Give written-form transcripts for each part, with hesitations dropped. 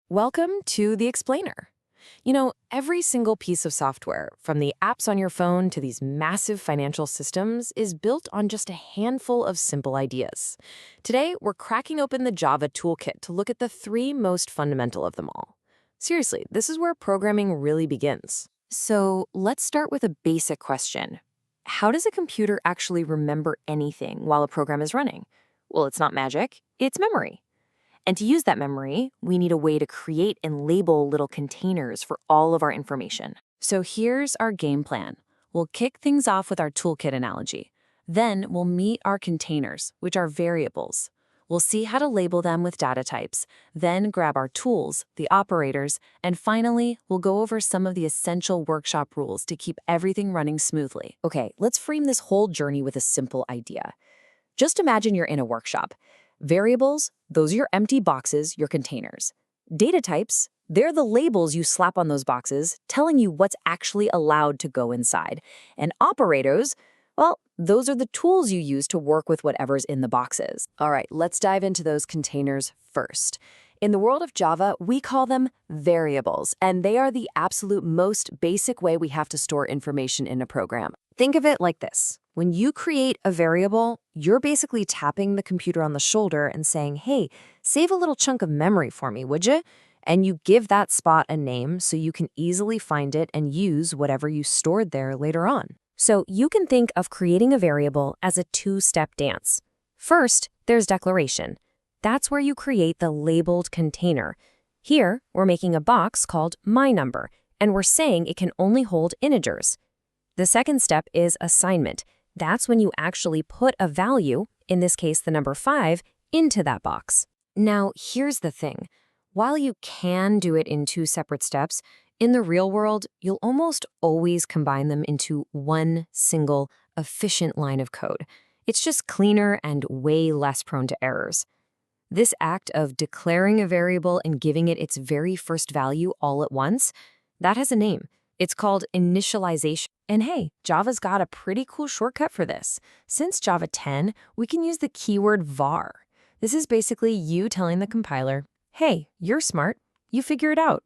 Welcome to The Explainer. Every single piece of software, from the apps on your phone to these massive financial systems, is built on just a handful of simple ideas. Today, we're cracking open the Java Toolkit to look at the three most fundamental of them all. Seriously, this is where programming really begins. So let's start with a basic question. How does a computer actually remember anything while a program is running? Well, it's not magic, it's memory. And to use that memory, we need a way to create and label little containers for all of our information. So here's our game plan. We'll kick things off with our toolkit analogy. Then we'll meet our containers, which are variables. We'll see how to label them with data types, then grab our tools, the operators, and finally, we'll go over some of the essential workshop rules to keep everything running smoothly. Okay, let's frame this whole journey with a simple idea. Just imagine you're in a workshop. Variables, those are your empty boxes, your containers. Data types, they're the labels you slap on those boxes, telling you what's actually allowed to go inside. And operators, well, those are the tools you use to work with whatever's in the boxes. All right, let's dive into those containers first. In the world of Java, we call them variables, and they are the absolute most basic way we have to store information in a program. Think of it like this. When you create a variable, you're basically tapping the computer on the shoulder and saying, hey, save a little chunk of memory for me, would you? And you give that spot a name so you can easily find it and use whatever you stored there later on. So you can think of creating a variable as a two-step dance. First, there's declaration. That's where you create the labeled container. Here, we're making a box called myNumber, and we're saying it can only hold integers. The second step is assignment. That's when you actually put a value, in this case the number 5, into that box. Now, here's the thing. While you can do it in two separate steps, in the real world, you'll almost always combine them into one single, efficient line of code. It's just cleaner and way less prone to errors. This act of declaring a variable and giving it its very first value all at once, that has a name. It's called initialization. And hey, Java's got a pretty cool shortcut for this. Since Java 10, we can use the keyword var. This is basically you telling the compiler, hey, you're smart, you figure it out.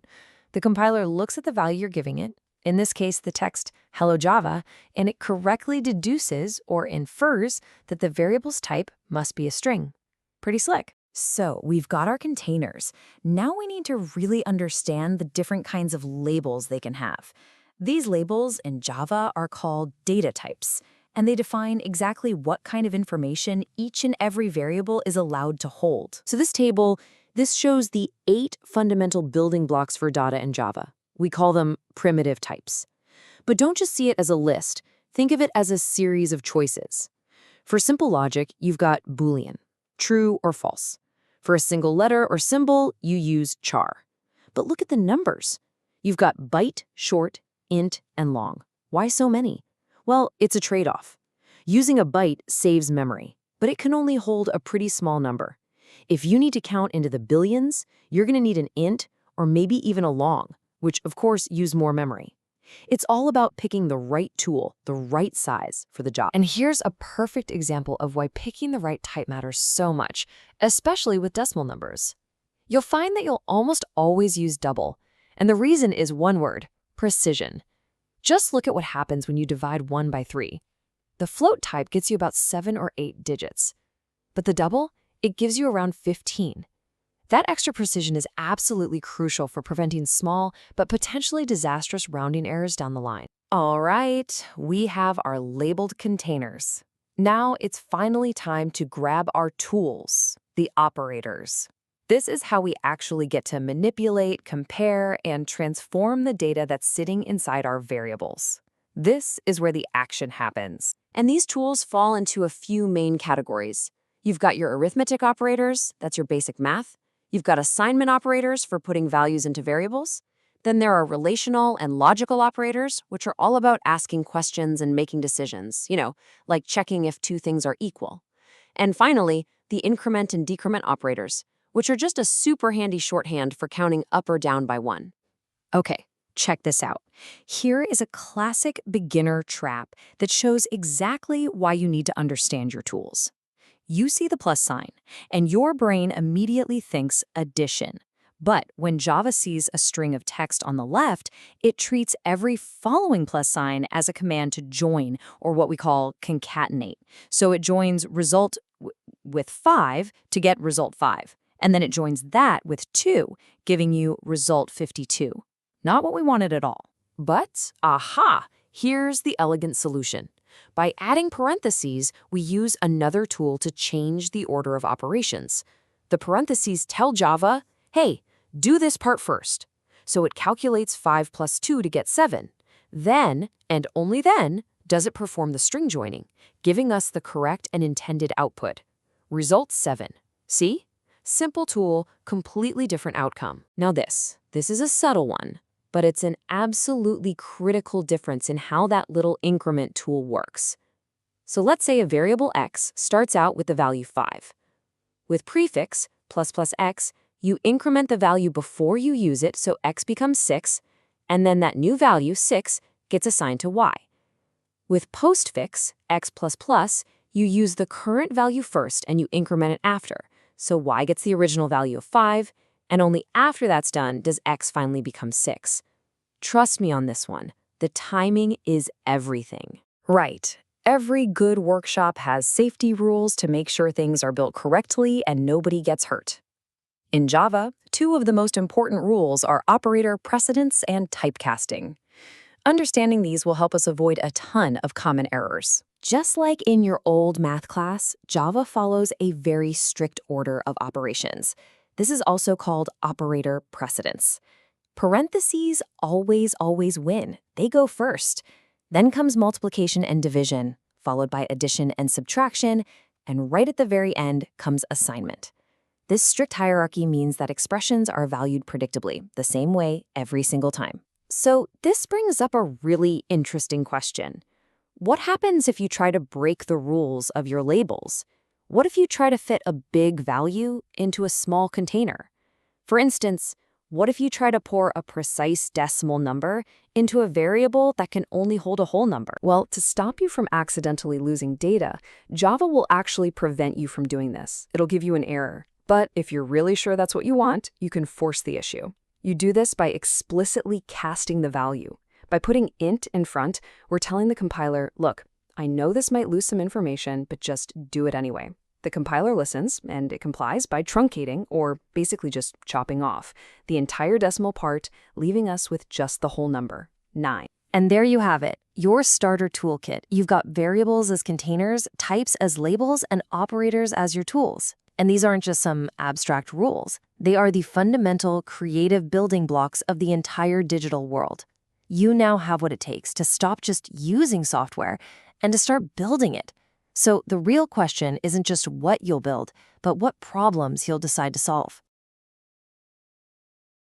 The compiler looks at the value you're giving it, in this case the text hello Java, and it correctly deduces or infers that the variable's type must be a string. Pretty slick. So we've got our containers. Now we need to really understand the different kinds of labels they can have. These labels in Java are called data types, and they define exactly what kind of information each and every variable is allowed to hold. So this shows the 8 fundamental building blocks for data in Java. We call them primitive types. But don't just see it as a list. Think of it as a series of choices. For simple logic, you've got Boolean, true or false. For a single letter or symbol, you use char. But look at the numbers. You've got byte, short, int, and long. Why so many? Well, it's a trade-off. Using a byte saves memory, but it can only hold a pretty small number. If you need to count into the billions, you're going to need an int or maybe even a long, which of course use more memory. It's all about picking the right tool, the right size for the job. And here's a perfect example of why picking the right type matters so much, especially with decimal numbers. You'll find that you'll almost always use double, and the reason is one word: precision. Just look at what happens when you divide 1 by 3. The float type gets you about 7 or 8 digits, but the double, it gives you around 15. That extra precision is absolutely crucial for preventing small but potentially disastrous rounding errors down the line. All right, we have our labeled containers. Now it's finally time to grab our tools, the operators. This is how we actually get to manipulate, compare, and transform the data that's sitting inside our variables. This is where the action happens. And these tools fall into a few main categories. You've got your arithmetic operators, that's your basic math. You've got assignment operators for putting values into variables. Then there are relational and logical operators, which are all about asking questions and making decisions, like checking if two things are equal. And finally, the increment and decrement operators, which are just a super handy shorthand for counting up or down by 1. Okay, check this out. Here is a classic beginner trap that shows exactly why you need to understand your tools. You see the plus sign, and your brain immediately thinks addition. But when Java sees a string of text on the left, it treats every following plus sign as a command to join, or what we call concatenate. So it joins result with 5 to get result 5. And then it joins that with 2, giving you result 52. Not what we wanted at all. But, aha, here's the elegant solution. By adding parentheses, we use another tool to change the order of operations. The parentheses tell Java, hey, do this part first. So it calculates 5 plus 2 to get 7. Then, and only then, does it perform the string joining, giving us the correct and intended output. Result 7. See? Simple tool, completely different outcome. Now this is a subtle one, but it's an absolutely critical difference in how that little increment tool works. So let's say a variable x starts out with the value 5. With prefix plus x, you increment the value before you use it, so x becomes 6, and then that new value, 6, gets assigned to y. With postfix, x++, you use the current value first and you increment it after, so y gets the original value of 5, and only after that's done does x finally become 6. Trust me on this one, the timing is everything. Right. Every good workshop has safety rules to make sure things are built correctly and nobody gets hurt. In Java, 2 of the most important rules are operator precedence and typecasting. Understanding these will help us avoid a ton of common errors. Just like in your old math class, Java follows a very strict order of operations. This is also called operator precedence. Parentheses always win. They go first. Then comes multiplication and division, followed by addition and subtraction, and right at the very end comes assignment. This strict hierarchy means that expressions are valued predictably, the same way every single time. So this brings up a really interesting question. What happens if you try to break the rules of your labels? What if you try to fit a big value into a small container? For instance, what if you try to pour a precise decimal number into a variable that can only hold a whole number? Well, to stop you from accidentally losing data, Java will actually prevent you from doing this. It'll give you an error. But if you're really sure that's what you want, you can force the issue. You do this by explicitly casting the value. By putting int in front, we're telling the compiler, look, I know this might lose some information, but just do it anyway. The compiler listens, and it complies by truncating, or basically just chopping off, the entire decimal part, leaving us with just the whole number, 9. And there you have it, your starter toolkit. You've got variables as containers, types as labels, and operators as your tools. And these aren't just some abstract rules. They are the fundamental creative building blocks of the entire digital world. You now have what it takes to stop just using software and to start building it. So the real question isn't just what you'll build, but what problems you'll decide to solve.